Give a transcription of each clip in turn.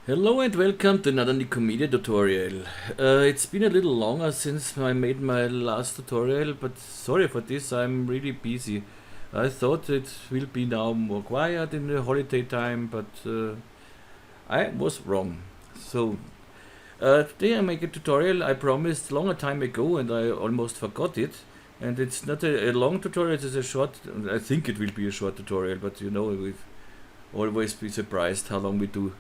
Hello and welcome to another Nikomedia tutorial. It's been a little longer since I made my last tutorial, but sorry for this, I'm really busy. I thought it will be now more quiet in the holiday time, but I was wrong. So today I make a tutorial I promised a longer time ago and I almost forgot it. And it's not a long tutorial, it's a short, I think it will be a short tutorial, but you know, we've always be surprised how long we do.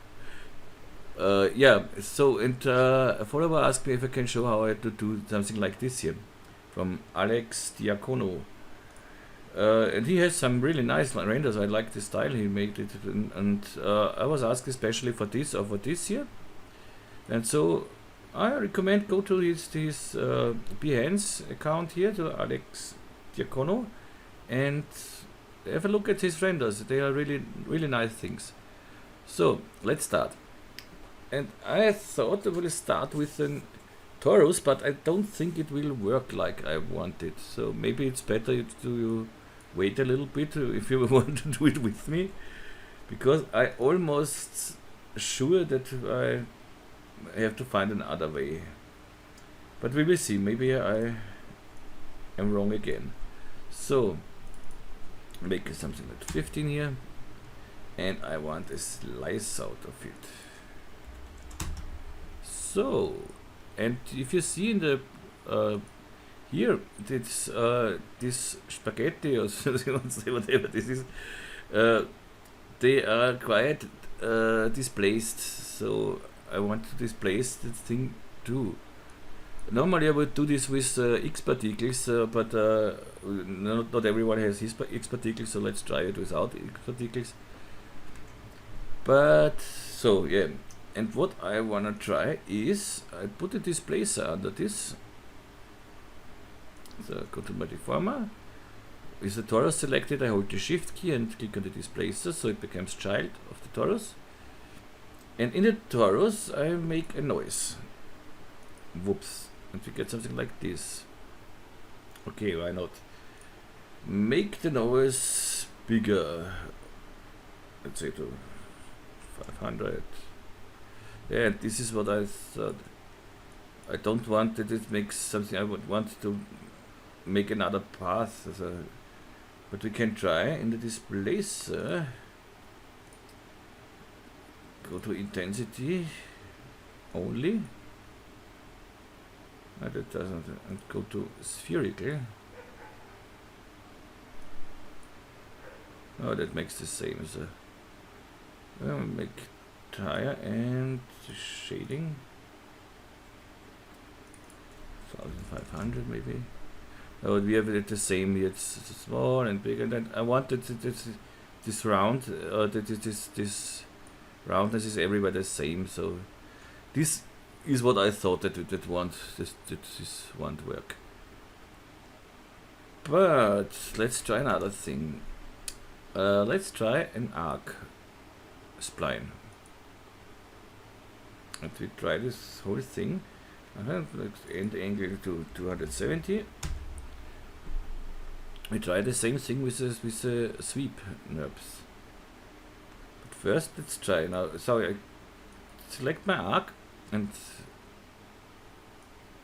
Yeah, so a follower asked me if I can show how I do something like this here from Alex Diacono. And he has some really nice renders. I like the style he made it, and I was asked especially for this or for this here, and so I recommend go to his Behance account here, to Alex Diacono, and have a look at his renders. They are really nice things. So let's start. And I thought I will start with a torus, but I don't think it will work like I wanted. So maybe it's better to wait a little bit if you want to do it with me, because I almost sure that I have to find another way. But we will see. Maybe I am wrong again. So make something like 15 here, and I want a slice out of it. So, and if you see in the here, it's this spaghetti or whatever this is, they are quite displaced. So I want to displace this thing too. Normally I would do this with X particles, but not everyone has X particles, so let's try it without X particles. But so yeah. And what I wanna try is, I put a displacer under this. So go to my deformer. With the torus selected, I hold the shift key and click on the displacer, so it becomes child of the torus. And in the torus, I make a noise. Whoops. And we get something like this. Okay, why not? Make the noise bigger. Let's say to 500. Yeah, this is what I thought. I don't want that it makes something. I would want to make another path, but we can try in the displacer. Go to intensity only. No, that doesn't. And go to spherical. Oh, that makes the same as a. Make tire and shading 1500 maybe. Oh, we have it the same here. It's small and big, and then I wanted this round. This roundness is everywhere the same. So this is what I thought that this won't work. But let's try another thing. Let's try an arc spline. And we try this whole thing. Let's end angle to 270. We try the same thing with the sweep knobs. But first, let's try now. So I select my arc and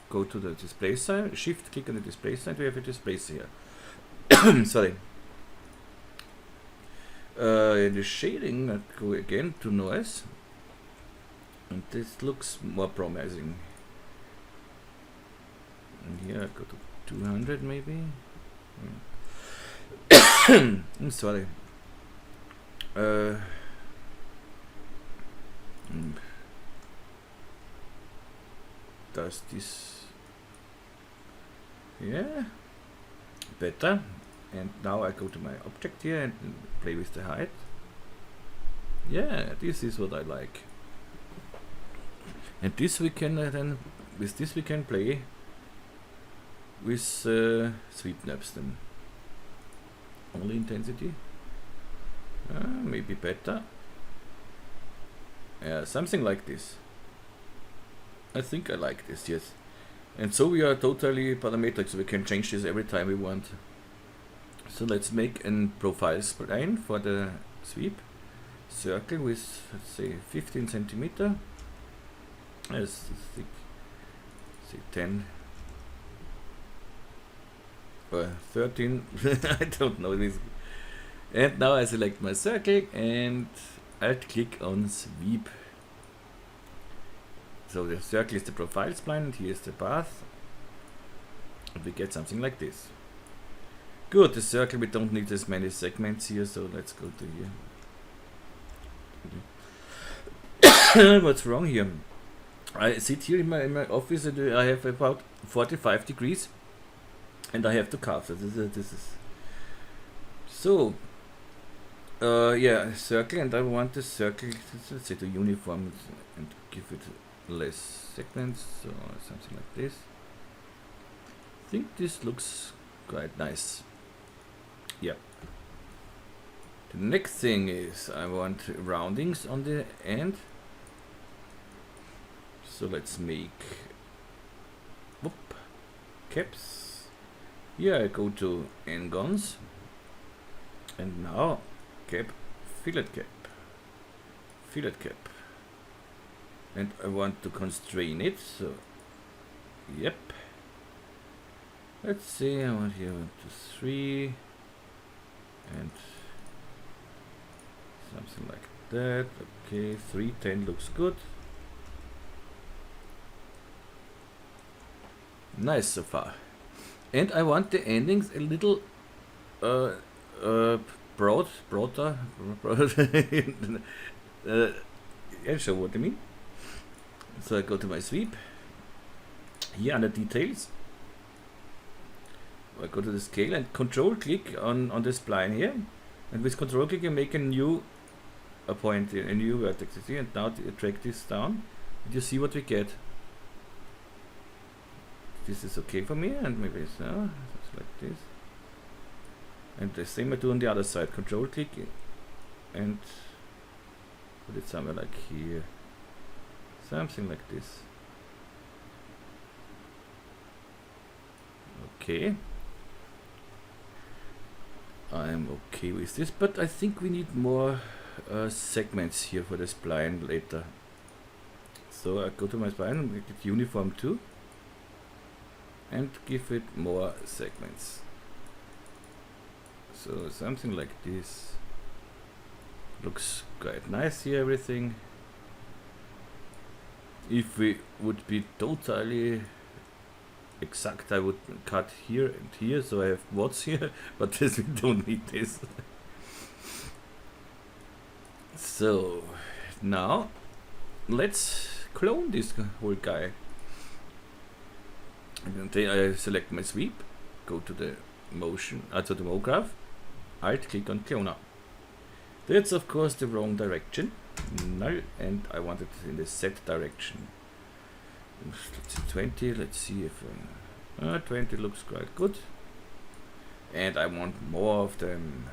go to the displacer. Shift click on the displacer, and we have a displacer here. Sorry. In the shading, I go again to noise. And this looks more promising. And here I go to 200 maybe. I'm sorry. Does this? Yeah, better. And now I go to my object here and play with the height. Yeah, this is what I like. And this we can then, with this we can play with sweep knobs then. Only intensity. Maybe better. Yeah, something like this. I think I like this, yes. And so we are totally parametric, so we can change this every time we want. So let's make a profile spline for the sweep. circle with, let's say, 15 centimeter. As thick, say 10 or 13. I don't know this. And now I select my circle and Alt click on sweep. So the circle is the profile spline and here is the path. And we get something like this. Good, the circle, we don't need as many segments here, so let's go to here. What's wrong here? I sit here in my office and I have about 45 degrees and I have to carve. So this is so yeah, circle, and I want the circle, let's say, to uniform and give it less segments, so something like this. I think this looks quite nice. Yeah. The next thing is I want roundings on the end. So let's make caps. Here I go to n-gons and now cap, fillet cap, and I want to constrain it, so yep, let's see, I want here 1, 2, 3 and something like that. Okay, 310 looks good. Nice so far. And I want the endings a little broader. Yeah, show what I mean. So I go to my sweep. Here under details, I go to the scale and control click on the spline here, and with control click you make a new point, a new vertex. You see, and now drag this down, and you see what we get. This is okay for me, and maybe so, like this. And the same I do on the other side. Control click and put it somewhere like here. Something like this. Okay. I'm okay with this, but I think we need more segments here for the spline later. So I go to my spline and make it uniform too. And give it more segments. So something like this. Looks quite nice here, everything. If we would be totally exact, I would cut here and here, so I have watts here, but this, we don't need this. So now let's clone this whole guy. And then I select my sweep, go to the motion, to the MoGraph, Alt click on cloner. That's of course the wrong direction. No, and I want it in the Z direction. Let's see 20. Let's see if 20 looks quite good. And I want more of them.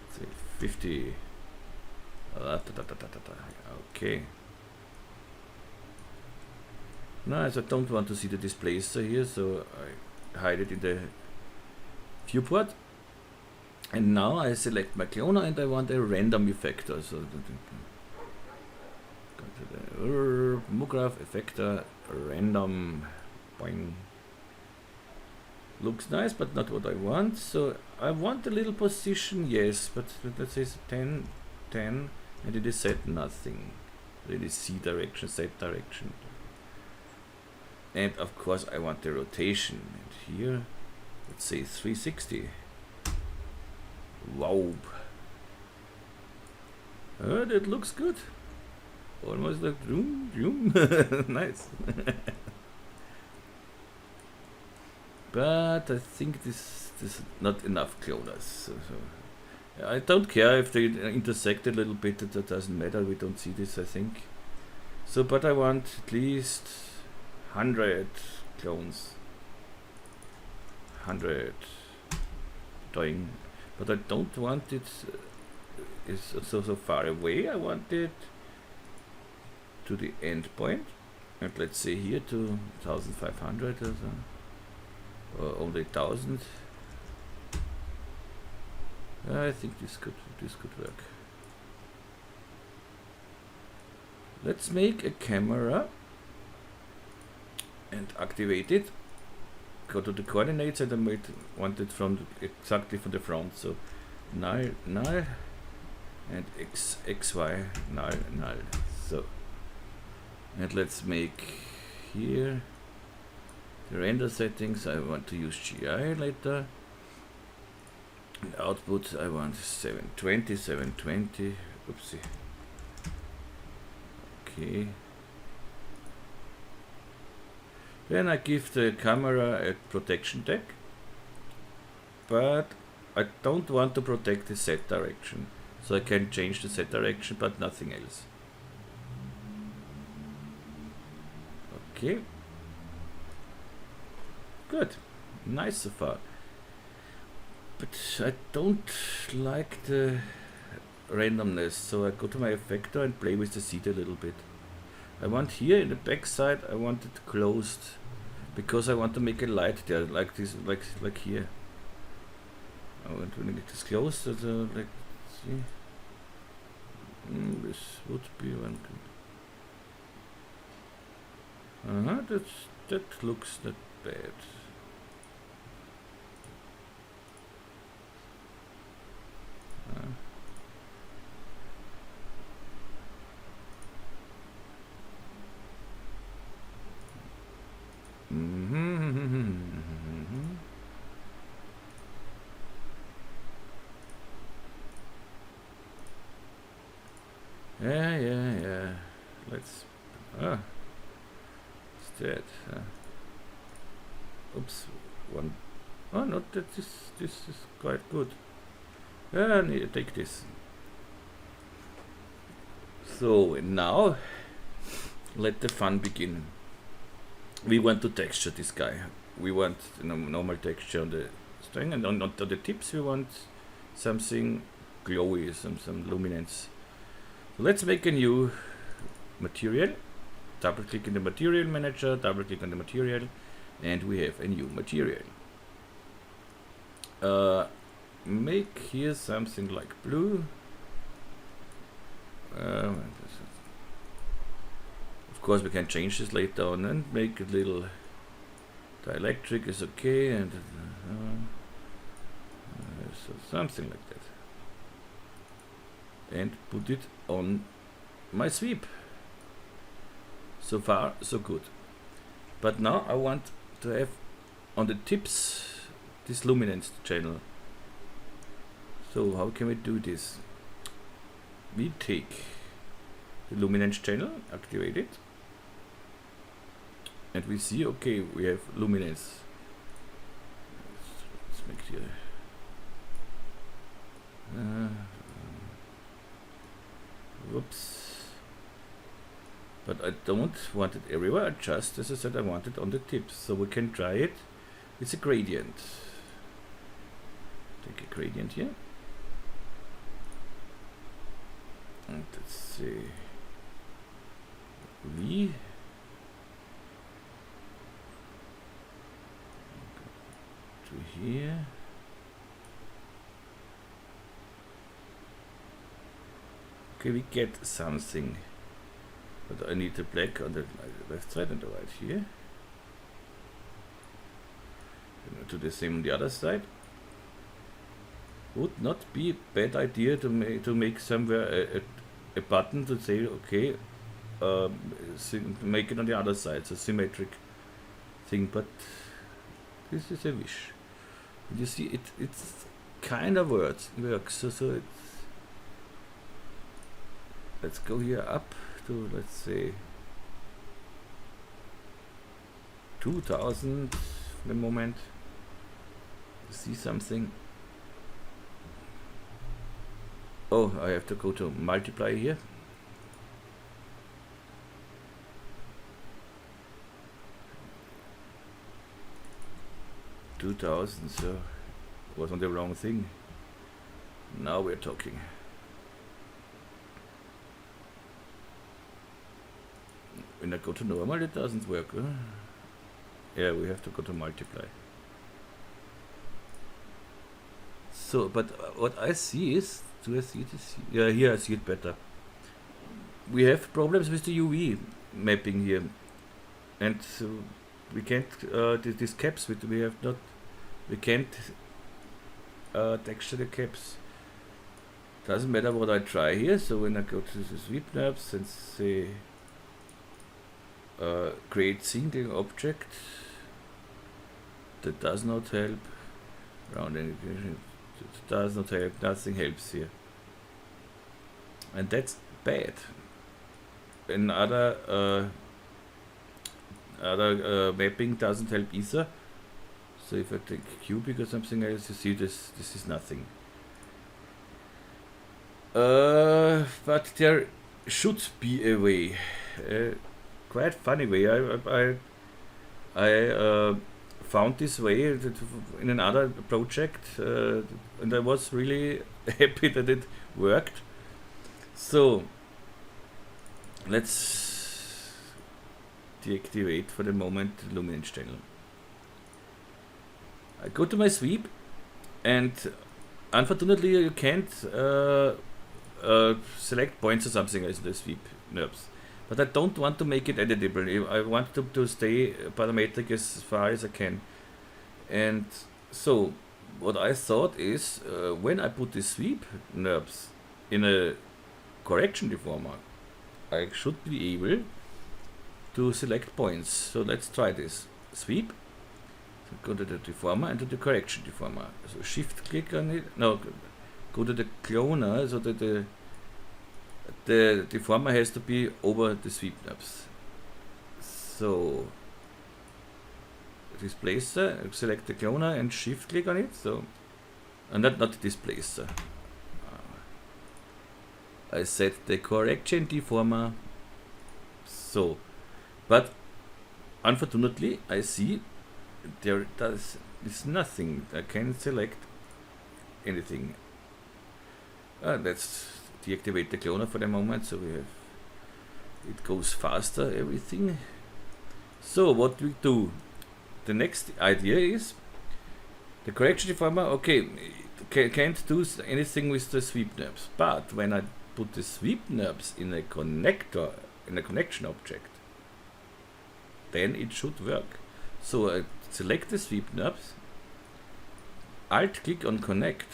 Let's say 50. Okay. Nice, I don't want to see the displacer here, so I hide it in the viewport. And now I select my cloner and I want a random effector. So go to the MoGraph effector, random, boing. Looks nice, but not what I want. So I want a little position, yes, but let's say 10, 10, and it is set nothing. It is C direction, Z direction. And of course I want the rotation, and here let's say 360. Wow, that looks good, almost like zoom, zoom. Nice. But I think this is not enough cloners, so I don't care if they intersect a little bit, that doesn't matter, we don't see this, I think. So but I want at least 100 clones, 100 doing, but I don't want it is so far away. I want it to the end point, and let's say here to 1500 or so, or only 1000. I think this could work. Let's make a camera and activate it. Go to the coordinates and I want it from exactly from the front. So null, null, and xy, null, null. So, and let's make here the render settings. I want to use GI later. And output I want 720, 720. Oopsie. Okay. Then I give the camera a protection tag, but I don't want to protect the set direction, so I can change the set direction but nothing else. Okay, good, nice so far, but I don't like the randomness, so I go to my effector and play with the seed a little bit. I want here in the back side, I want it closed because I want to make a light there, like this, like here. I want to make this closed, so like, see, this would be one. That looks not bad. Yeah. Let's. What's that? Oops, one. Oh, not that. This is quite good. I need to take this. So now, let the fun begin. We want to texture this guy. We want normal texture on the string, and on the tips we want something glowy, some luminance. So let's make a new material. Double click in the material manager, double click on the material, and we have a new material. Make here something like blue. Of course we can change this later on and make a little dielectric is okay, and so something like that, and put it on my sweep. So far so good, but now I want to have on the tips this luminance channel. So how can we do this? We take the luminance channel, activate it, and we see, okay, we have luminance. Let's make here. Whoops. But I don't want it everywhere, just as I said, I want it on the tips, so we can try it. It's a gradient. Take a gradient here. And let's see. V. To here. Okay, we get something. But I need the black on the left side and the right here. And I'll do the same on the other side. Would not be a bad idea to make somewhere a button to say, okay, make it on the other side, it's a symmetric thing, but this is a wish. And you see, it's kind of works. So it's, let's go here up to, let's say, 2000 for the moment. See something. Oh, I have to go to multiply here. $2,000, so was on the wrong thing. Now we're talking. When I go to normal, it doesn't work. Huh? Yeah, we have to go to multiply. So, but what I see is, do I see this? Yeah, here I see it better. we have problems with the UV mapping here, and we can't these caps we have not, we can't texture the caps. Doesn't matter what I try here. So when I go to the sweep knobs and say create single object, that does not help. Rounding, it does not help. Nothing helps here, and that's bad. Another mapping doesn't help either. So if I take cubic or something else, you see this is nothing. But there should be a way, quite funny way. I found this way in another project, and I was really happy that it worked. So let's deactivate for the moment the luminance channel. I go to my sweep, and unfortunately you can't select points or something as the sweep knobs. But I don't want to make it editable. I want to stay parametric as far as I can. And so what I thought is, when I put the sweep knobs in a correction deformer, I should be able to select points. So let's try this. Sweep, so go to the deformer and to the correction deformer. So shift click on it. No, go to the cloner, so that the deformer has to be over the sweep knobs. So displacer, select the cloner and shift click on it. So, and not the displacer. I set the correction deformer. So, but unfortunately I see there is nothing. I can't select anything. Let's deactivate the cloner for the moment, so we have it goes faster, everything. So what we do, the next idea is the correction deformer. Okay, can't do anything with the sweep knobs, but when I put the sweep knobs in a connector, in a connection object, then it should work. So I select the sweep knobs, alt click on connect,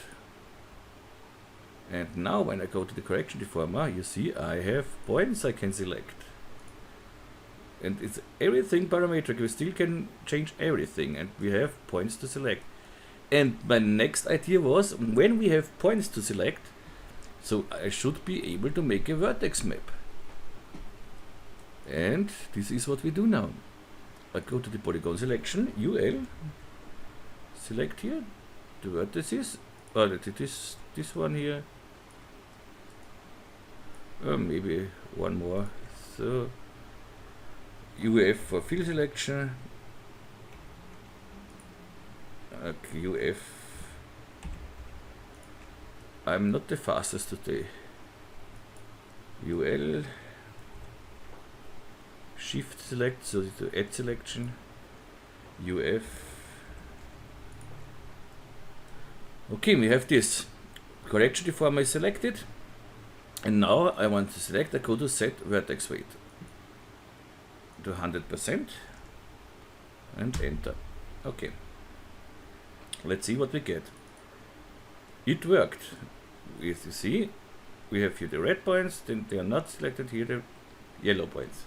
and now when I go to the correction deformer, you see I have points I can select. And it's everything parametric. We still can change everything, and we have points to select. And my next idea was, when we have points to select, so I should be able to make a vertex map. And this is what we do now. I go to the polygon selection, UL, select here the vertices, or this one here, maybe one more. So UF for fill selection, UF. I'm not the fastest today. UL, shift select, so to add selection, UF. Okay, we have this correction deformer is selected, and now I want to select. I go to set vertex weight to 100% and enter. Okay, let's see what we get. It worked. You see, we have here the red points, then they are not selected, here the yellow points.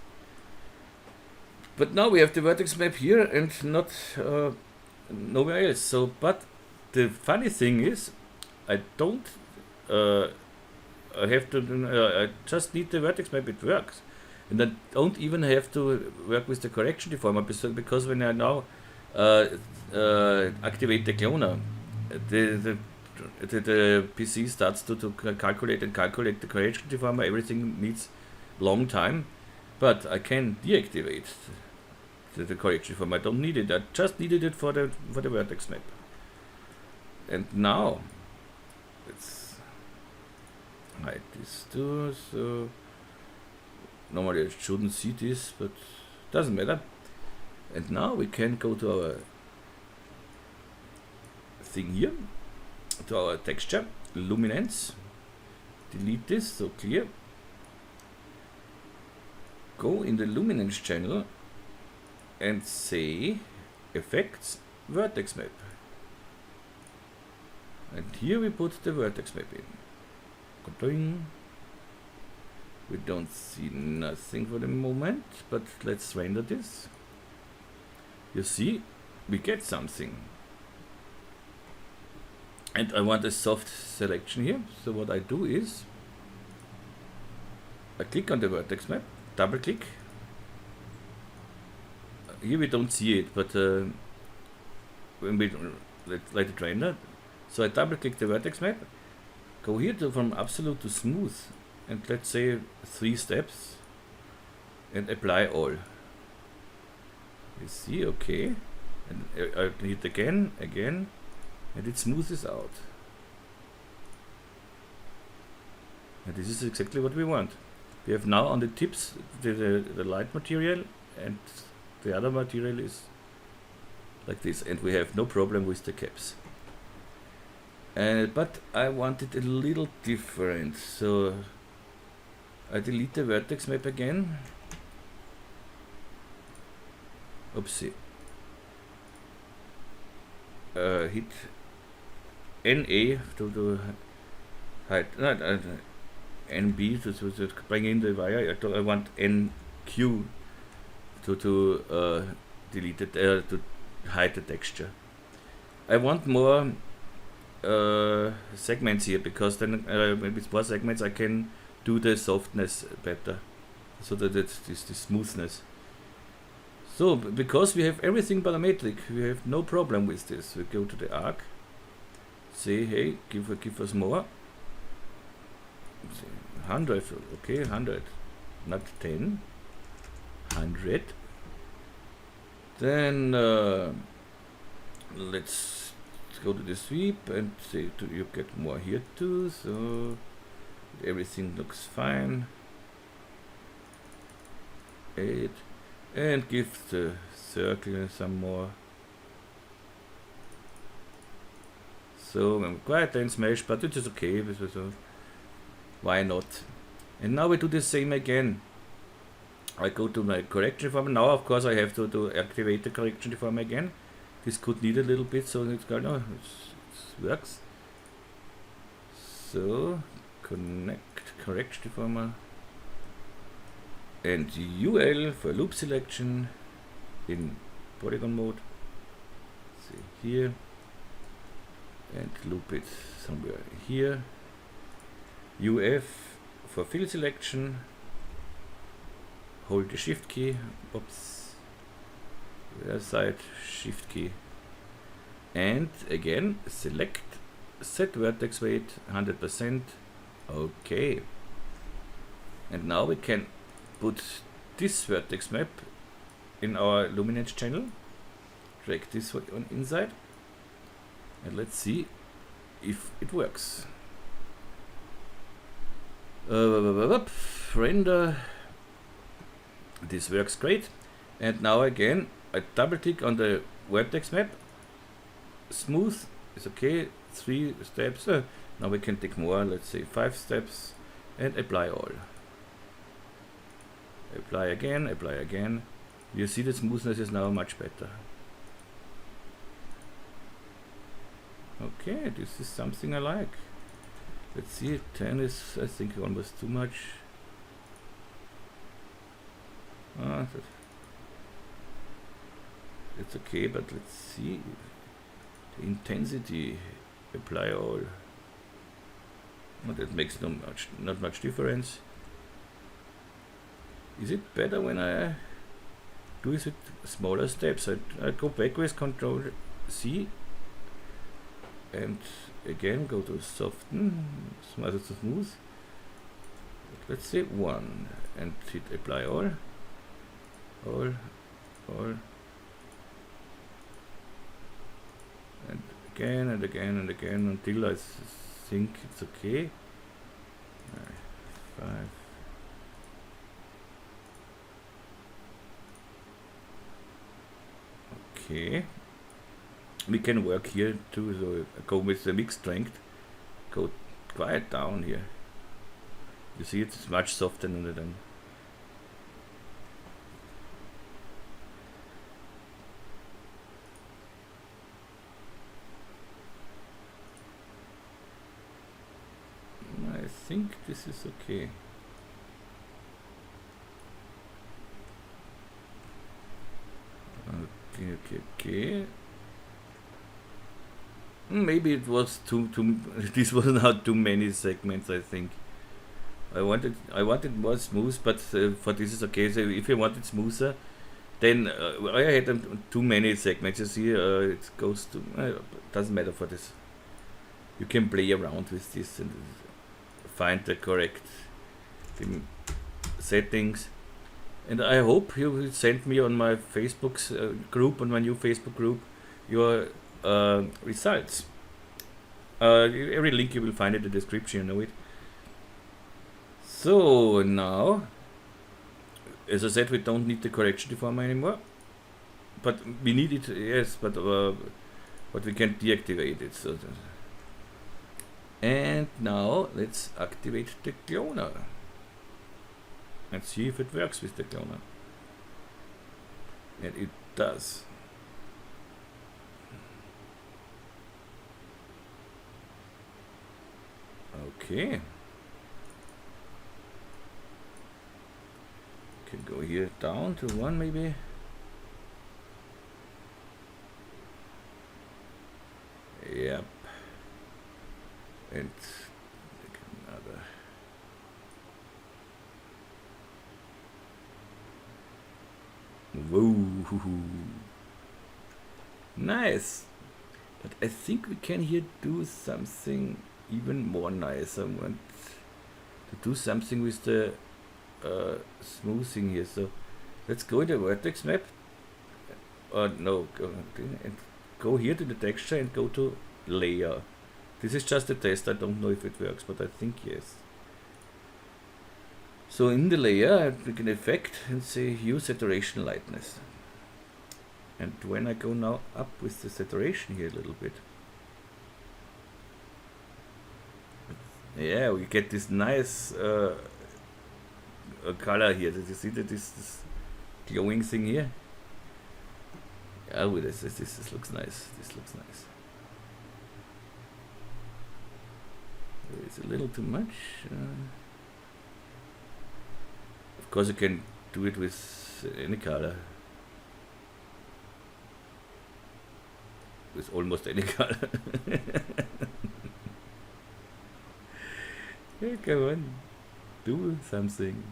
But now we have the vertex map here and not nowhere else. So, but the funny thing is, I don't have to. I just need the vertex map. It works, and I don't even have to work with the correction deformer, because when I now activate the cloner, the PC starts to calculate the correction deformer. Everything needs long time, but I can deactivate the correction deformer. I don't need it. I just needed it for the vertex map. And now let's hide this too. So normally I shouldn't see this, but doesn't matter. And now we can go to our thing here, to our texture, luminance, delete this, so clear. go in the luminance channel and say effects vertex map. And here we put the vertex map in. We don't see nothing for the moment, but let's render this. You see, we get something. And I want a soft selection here. So what I do is, I click on the vertex map, double click. Here we don't see it, but when we let it render, so I double click the vertex map, go here to from absolute to smooth, and let's say 3 steps, and apply all. You see, okay, and I hit again, and it smoothes out. And this is exactly what we want. We have now on the tips the light material, and the other material is like this, and we have no problem with the caps. But I want it a little different, so I delete the vertex map again. Oopsie. Hit NA to hide, NB to bring in the wire. I want NQ to delete it, to hide the texture. I want more segments here, because then with more segments I can do the softness better, so that it's this smoothness. So because we have everything parametric, we have no problem with this. We go to the arc, say hey, give us more. 100, okay, 100, not 10, 100. Then let's go to the sweep and say you get more here too, so everything looks fine. 8, and give the circle some more. So I'm quite then smash, but it is okay, so why not? And now we do the same again. I go to my correction deformer. Now of course I have to activate the correction deformer again. This could need a little bit, so it's got it works. So connect correction deformer and UL for loop selection in polygon mode. See here, and loop it somewhere here. UF for fill selection. Hold the shift key. Oops. Rear side shift key. And again select set vertex weight 100%. Okay. And now we can put this vertex map in our luminance channel. Drag this one on inside. And let's see if it works. Render. This works great. And now again I double click on the vertex map. Smooth is okay. 3 steps. Now we can take more, let's say 5 steps, and apply all. Apply again, apply again. You see the smoothness is now much better. Okay, this is something I like. Let's see, 10 is I think almost too much. It's okay, but let's see the intensity. Apply all. Well, that makes not much difference. Is it better when I do it with smaller steps? I go back with Control C and again go to soften, smooth to smooth. Let's say 1 and hit apply all. And again and again and again until I think it's okay. 5. Okay. We can work here too, so I go with the mixed strength. Go quite down here. You see it's much softer than think this is okay. Okay. Maybe it was too this was not too many segments, I think. I wanted more smooth, but for this is okay. So if you want it smoother, then I had too many segments. You see, it goes to doesn't matter for this. You can play around with this and find the correct settings. And I hope you will send me on my Facebook group, on my new Facebook group, your results. Every link you will find in the description, you know it. So now, as I said, we don't need the correction deformer anymore, but we need it, yes, but we can deactivate it. So and now let's activate the cloner and see if it works with the cloner. And it does. Okay. Can go here down to 1 maybe. Yep. And another. Whoa. Nice. But I think we can here do something even more nice. I want to do something with the smoothing here. So let's go in the vertex map. No, go here to the texture and go to layer. This is just a test. I don't know if it works, but I think yes. So in the layer, I pick an effect and say hue saturation lightness. And when I go now up with the saturation here a little bit, yeah, we get this nice color here. Did you see that this glowing thing here? Oh, this looks nice. This looks nice. It's a little too much. Of course, you can do it with any color. With almost any color. Yeah, come on. Do something.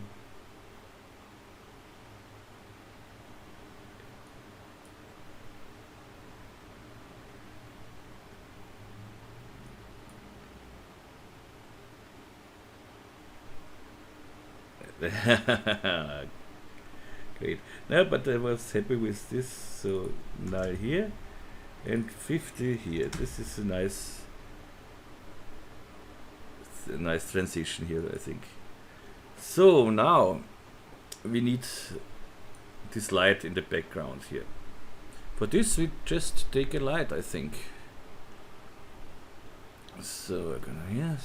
Great. No, but I was happy with this. So now here and 50 here. This is a nice transition here, I think. So now we need this light in the background here. For this we just take a light, I think. So we're gonna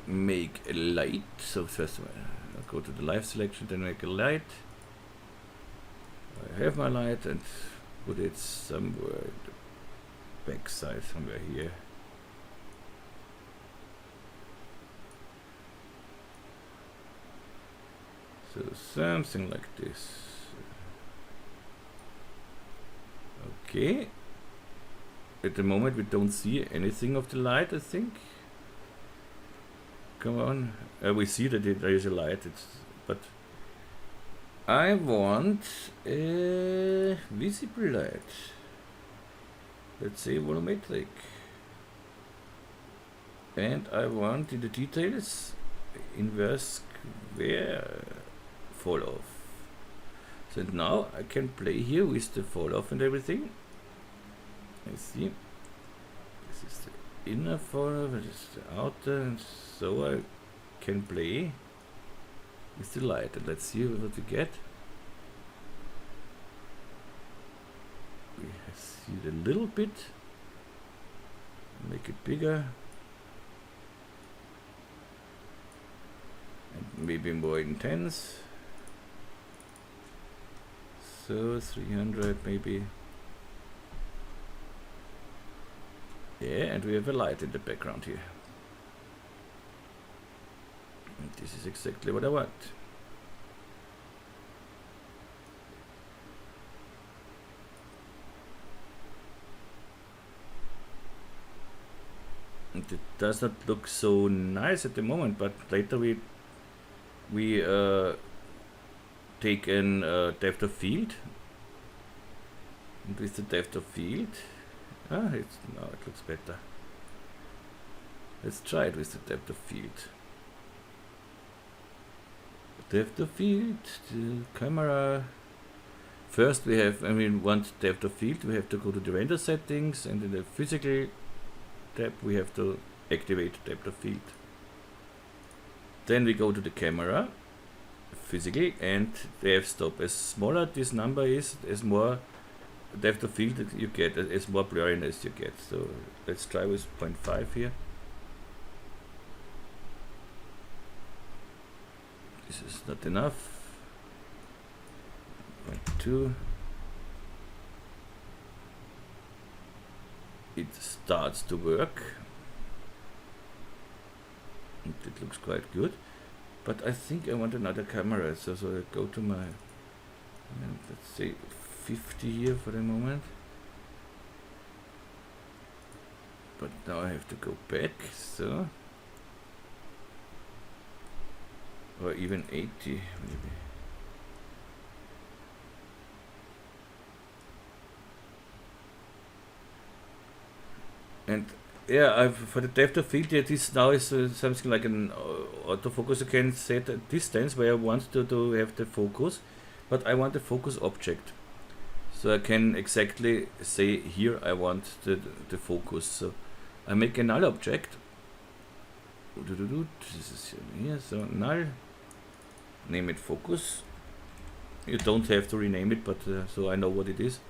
make a light. So first I'll go to the live selection, then make a light. I have my light and put it somewhere in the back side, somewhere here. So something like this. Okay. At the moment we don't see anything of the light, I think. Come on. We see that there is a light, but I want a visible light. Let's say volumetric. And I want in the details inverse square fall off. So now I can play here with the fall off and everything. I see. This is the inner fall off, this is the outer, and so I can play with the light. And let's see what we get. We see it a little bit. Make it bigger. And maybe more intense. So 300 maybe. Yeah, and we have a light in the background here. And this is exactly what I want. And it does not look so nice at the moment, but later we take an depth of field, and with the depth of field, now it looks better. Let's try it with the depth of field. Depth of field, the camera. First we have, when we want depth of field, we have to go to the render settings, and in the physical tab we have to activate depth of field. Then we go to the camera, physical, and the f-stop. As smaller this number is, as more depth of field you get, as more blurriness you get. So let's try with 0.5 here. This is not enough. 0.2. It starts to work. And it looks quite good. But I think I want another camera, so I go to my, let's say 50 here for the moment. But now I have to go back, so, or even 80 maybe. And yeah, for the depth of field, this now is something like an autofocus. You can set a distance where I want to have the focus, but I want the focus object. So I can exactly say here I want the focus. So I make a null object. This is here, so null. Name it focus. You don't have to rename it, but so I know what it is.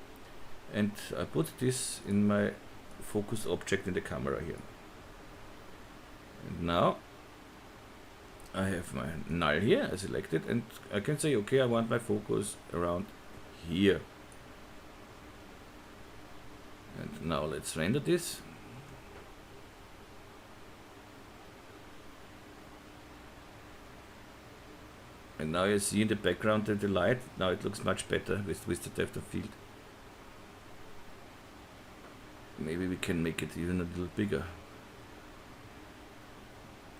And I put this in my focus object in the camera here. And now I have my null here, I select it, and I can say, okay, I want my focus around here. And now let's render this. And now you see in the background the light. Now it looks much better with the depth of field. Maybe we can make it even a little bigger.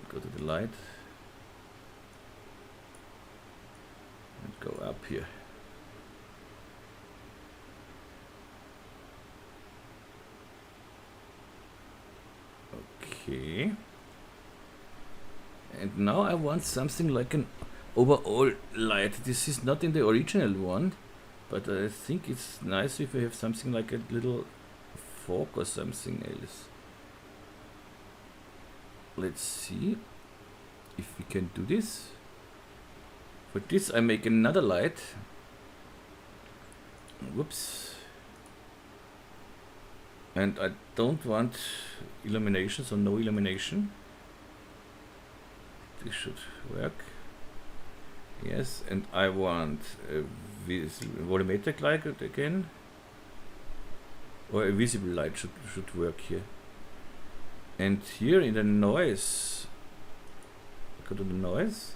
Go to the light and go up here. Okay. And now I want something like an overall light. This is not in the original one, but I think it's nice if we have something like a little fog or something else. Let's see if we can do this. For this I make another light. Whoops. And I don't want illumination, so no illumination. This should work. Yes, and I want a volumetric light again. Or a visible light should work here. And here in the noise, go to the noise,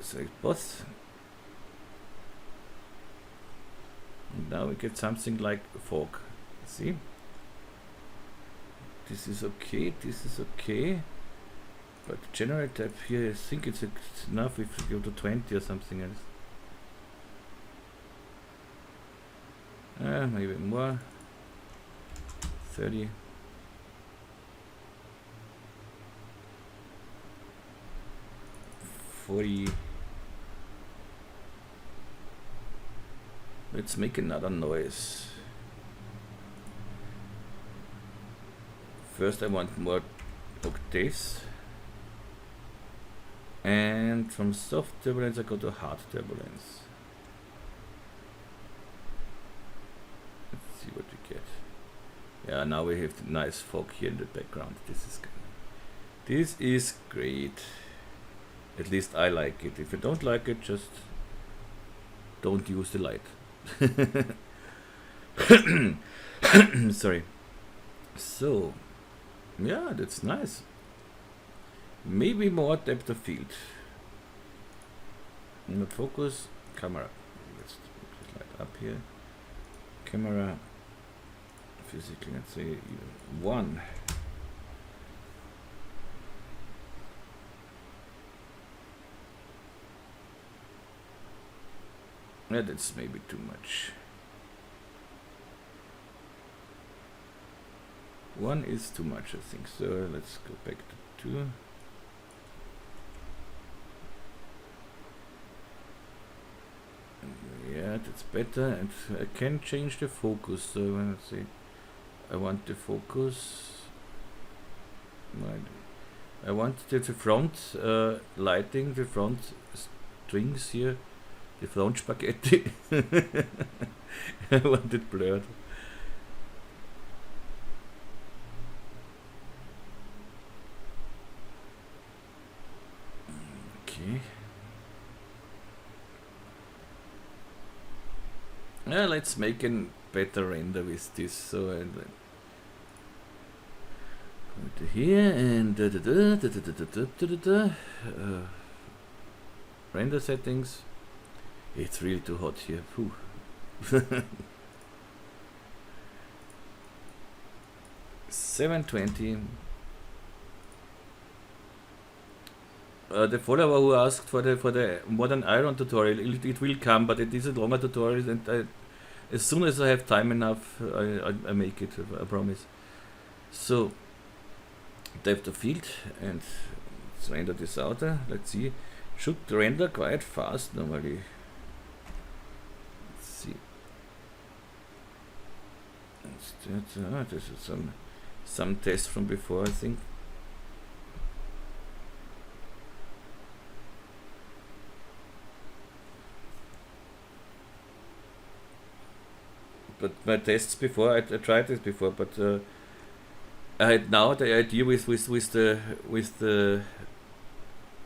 select both. And now we get something like fog. See? This is okay, this is okay. But general tab here, I think it's enough if we go to 20 or something else. Maybe more. 30. Let's make another noise. First I want more octaves. And from soft turbulence I go to hard turbulence. Let's see what we get. Yeah, now we have the nice fog here in the background. This is great. At least I like it. If you don't like it, just don't use the light. Sorry. So, yeah, that's nice. Maybe more depth of field. Not focus, camera. Let's light up here. Camera, physically, let's say 1. Yeah, that's maybe too much. 1 is too much, I think. So let's go back to 2. Yeah, that's better, and I can change the focus. So when I say I want the focus, I want the front lighting, the front strings here, the front spaghetti. I want it blurred. Okay. Yeah, let's make a better render with this. So I go to here and render settings. It's really too hot here. 720. The follower who asked for the modern iron tutorial, it will come, but it is a longer tutorial, and as soon as I have time enough, I make it. I promise. So depth of field, and let's render this out. Let's see. Should render quite fast normally. Let's see. This is some test from before, I think. But my tests before, I tried this before, but I had now the idea with the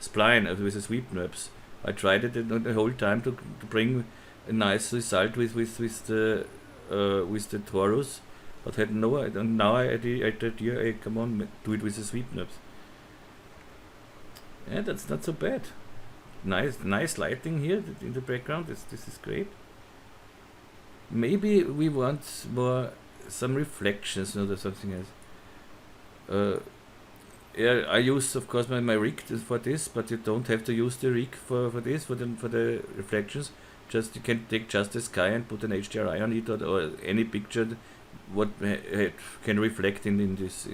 spline, with the sweep knobs. I tried it the whole time to bring a nice result with the torus, but had no. And now I had the idea, hey, come on, do it with the sweep knobs. Yeah, that's not so bad. Nice lighting here in the background. This is great. Maybe we want some reflections, or something else. Yeah, I use, of course, my rig for this, but you don't have to use the rig for the reflections. Just you can take just the sky and put an HDRI on it, or any picture what can reflect in this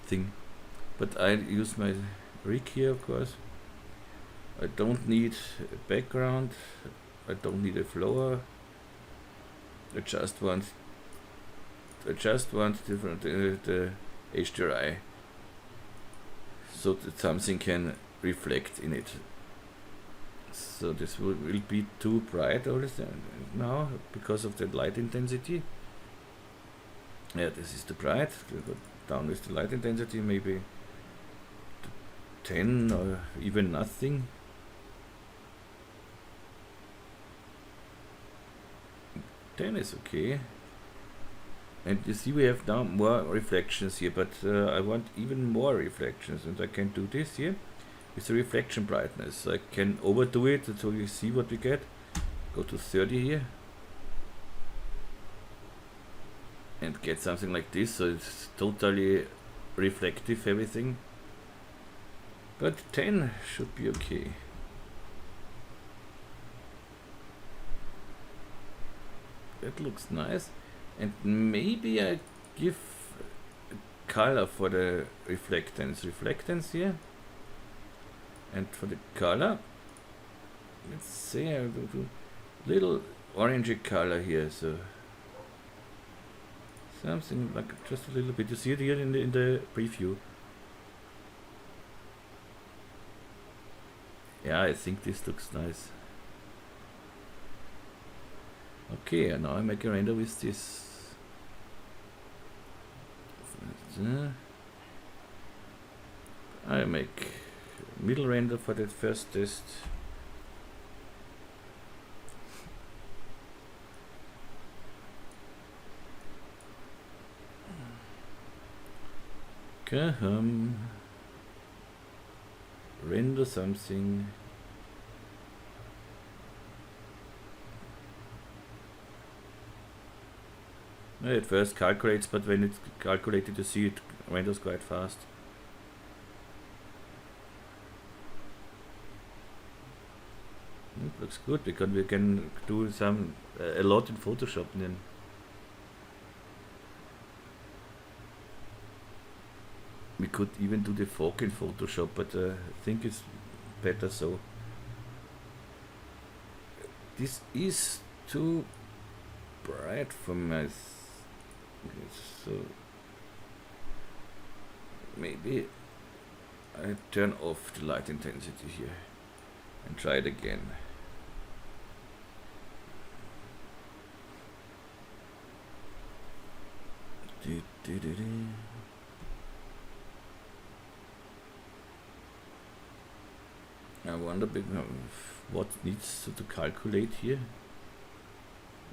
thing. But I use my rig here, of course. I don't need a background. I don't need a floor. I just want different the HDRI, so that something can reflect in it. So this will be too bright all this now because of the light intensity. Yeah, this is too bright. We'll go down with the light intensity, maybe to 10 or even nothing. 10 is okay. And you see we have now more reflections here, but I want even more reflections, and I can do this here with the reflection brightness. I can overdo it so you see what we get. Go to 30 here and get something like this, so it's totally reflective, everything. But 10 should be okay. That looks nice. And maybe I give a color for the reflectance here. And for the color, let's say I'll do little orangey color here, so something like just a little bit. You see it here in the preview. Yeah, I think this looks nice. Okay, and now I make a render with this. I make middle render for that first test. Render something. It first calculates, but when it's calculated, you see it renders quite fast. It looks good because we can do a lot in Photoshop then. We could even do the fog in Photoshop, but I think it's better so. This is too bright for my so maybe I turn off the light intensity here and try it again. I wonder what needs to calculate here.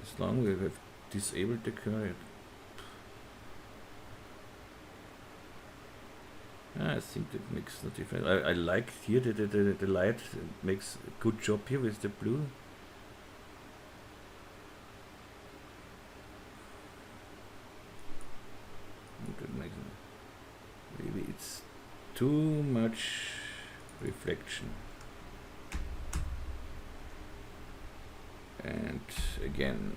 As long as we have disabled the current. I think that makes no difference. I like here the light makes a good job here with the blue. Maybe it's too much reflection. And again.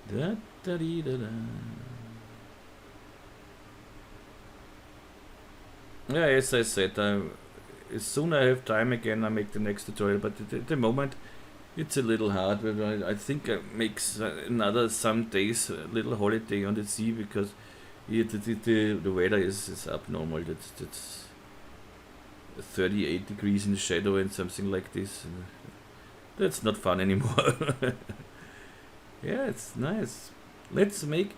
Da, da, dee, da, da. Yeah, as I said, as soon as I have time again, I make the next tutorial. But at the moment, it's a little hard. But I think I make another some days, a little holiday on the sea because here the weather is abnormal. That's 38 degrees in the shadow and something like this. That's not fun anymore. Yeah, it's nice. Let's make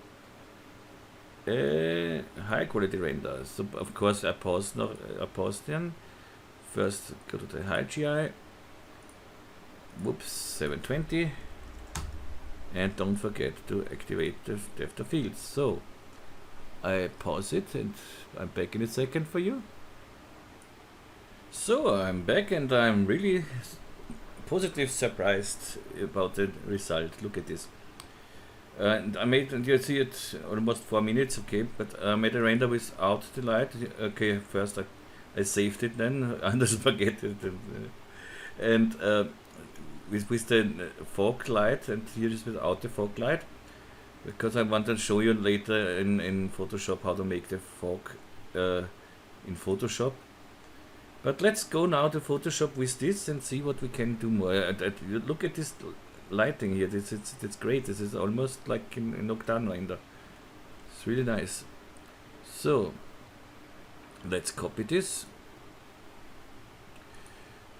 a high quality render. So of course I pause then. First go to the high GI. Whoops, 720. And don't forget to activate the depth of field. So I pause it and I'm back in a second for you. So I'm back and I'm really positive surprised about the result. Look at this. And I made, and you see it almost 4 minutes, okay, but I made a render without the light. Okay, first I saved it then under Spaghetti and with the fog light, and here is without the fog light because I want to show you later in Photoshop how to make the fog in Photoshop. But let's go now to Photoshop with this and see what we can do more. Look at this lighting here. It's great. This is almost like in Octane render. It's really nice. So let's copy this.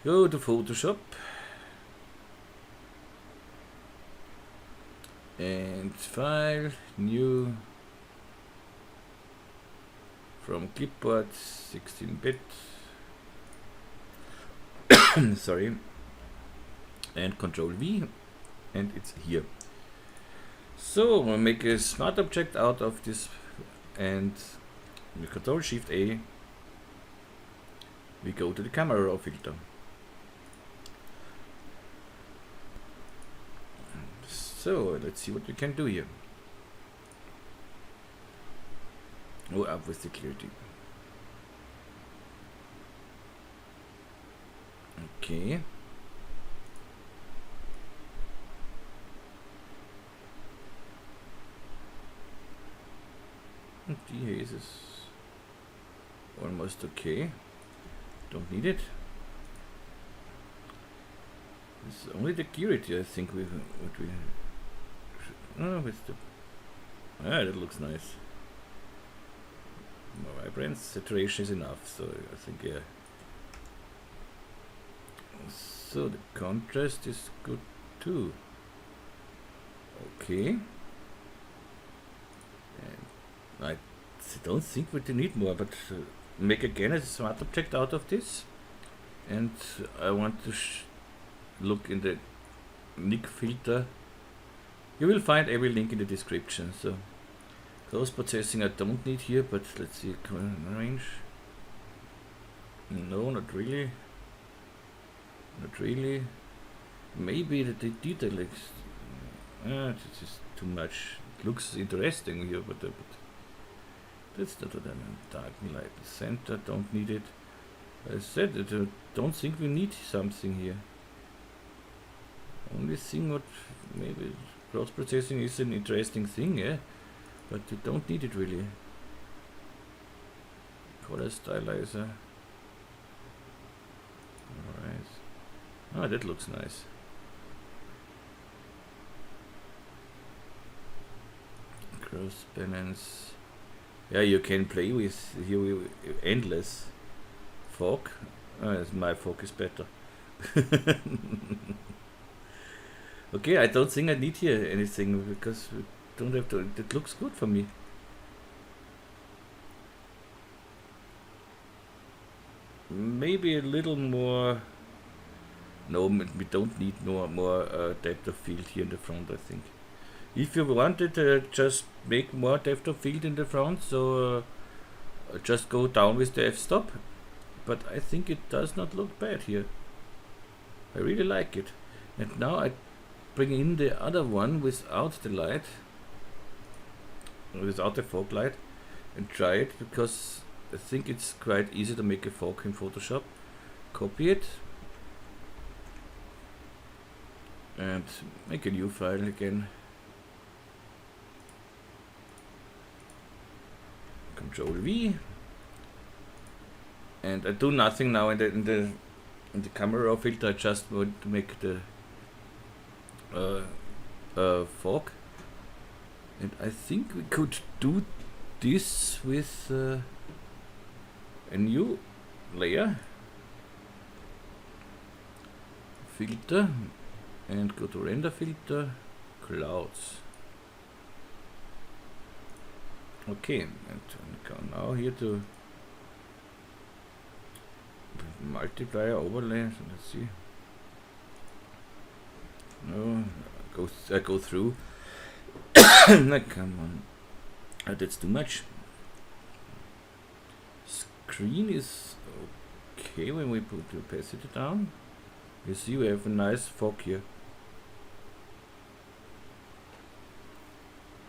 Go to Photoshop and file, new, from clipboard, 16-bit. Sorry, and Control V, and it's here. So we'll make a smart object out of this, and with Control Shift A we go to the camera raw filter. So let's see what we can do here. Oh, up with the clarity. Okay. This is almost okay. Don't need it. It's only the clarity I think with the that looks nice. More vibrance, saturation is enough, so I think yeah. So the contrast is good too. Okay. And I don't think we need more, but make again a smart object out of this. and I want to look in the Nik filter. You will find every link in the description. So cross processing I don't need here, but let's see, range. No, not really. Not really. Maybe the detail is this is too much. It looks interesting here, but that's not what I meant. Dark light center, don't need it. I said that I don't think we need something here. Only thing what maybe cross processing is an interesting thing, yeah, but you don't need it really. Color stylizer. Alright. Ah, that looks nice. Cross balance. Yeah, you can play with here with endless fog. My fog is better. Okay, I don't think I need here anything because we don't have to. That looks good for me. Maybe a little more. No, we don't need more depth of field here in the front, I think. If you wanted, just make more depth of field in the front, so just go down with the f-stop. But I think it does not look bad here. I really like it. And now I bring in the other one without the light, without the fog light, and try it, because I think it's quite easy to make a fog in Photoshop. Copy it and make a new file again. Control V, and I do nothing now in the camera raw filter. I just want to make the fog, and I think we could do this with a new layer, filter, and go to render filter, clouds. Okay, and go now here to multiplier overlay. So let's see. No, I go through. No, come on, that's too much. Screen is okay when we put the opacity down. You see, we have a nice fog here.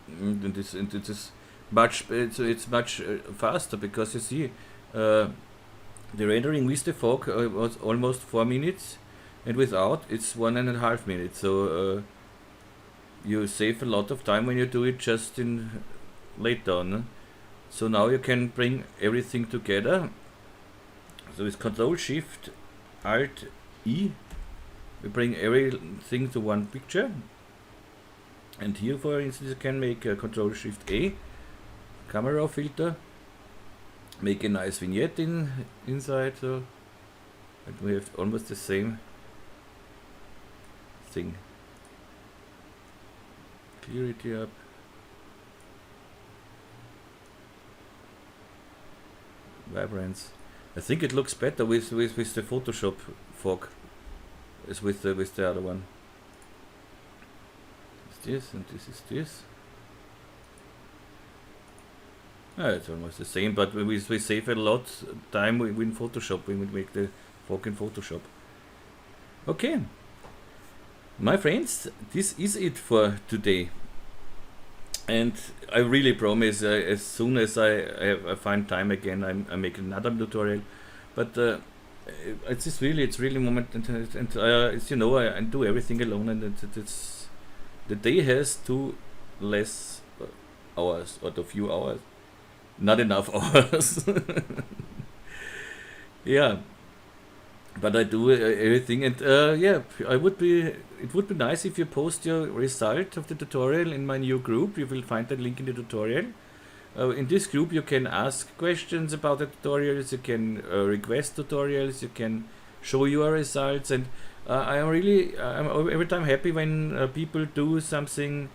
And this is much. It's much faster, because you see, the rendering with the fog was almost 4 minutes, and without it's 1.5 minutes. So you save a lot of time when you do it just in later on. So now you can bring everything together. So with Control Shift Alt E, we bring everything to one picture. And here, for instance, you can make a Control Shift A, camera filter, make a nice vignette inside, so and we have almost the same thing. Clarity up. Vibrance. I think it looks better with the Photoshop fog as with the other one. It's this and this is this. It's almost the same, but we save a lot time in Photoshop when we make the fog in Photoshop. Okay, my friends, this is it for today. And I really promise, as soon as I find time again, I make another tutorial. But it's really moment, and as you know, I do everything alone, and it's the day has 2 less hours, or a few hours, not enough hours. Yeah, but I do everything, and yeah, it would be nice if you post your result of the tutorial in my new group. You will find the link in the tutorial. In this group you can ask questions about the tutorials, you can request tutorials, you can show your results, and I'm every time happy when people do something,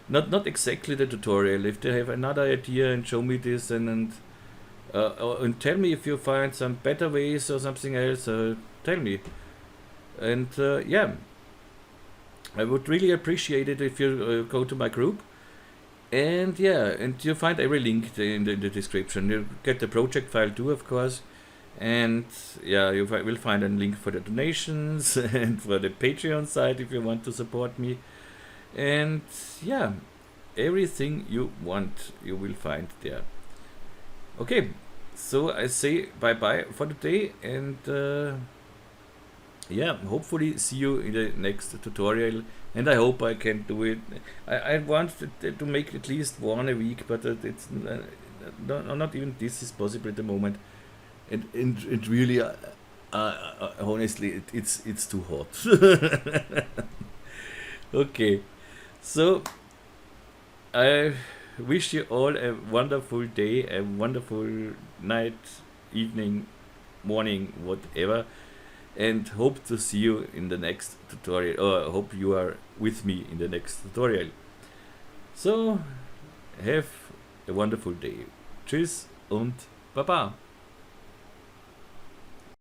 not exactly the tutorial, if they have another idea and show me this, and tell me if you find some better ways or something else. tell me. And yeah, I would really appreciate it if you go to my group. And yeah, and you find every link in the description. You get the project file too, of course. And yeah, you will find a link for the donations and for the Patreon site if you want to support me. And yeah, everything you want you will find there. Okay, so I say bye bye for today, and yeah, hopefully see you in the next tutorial, and I hope I can do it. I want to make at least one a week, but it's not even this is possible at the moment, and really honestly it's too hot. Okay, so I wish you all a wonderful day, a wonderful night, evening, morning, whatever, and hope to see you in the next tutorial, or hope you are with me in the next tutorial. So, have a wonderful day. Tschüss und Baba.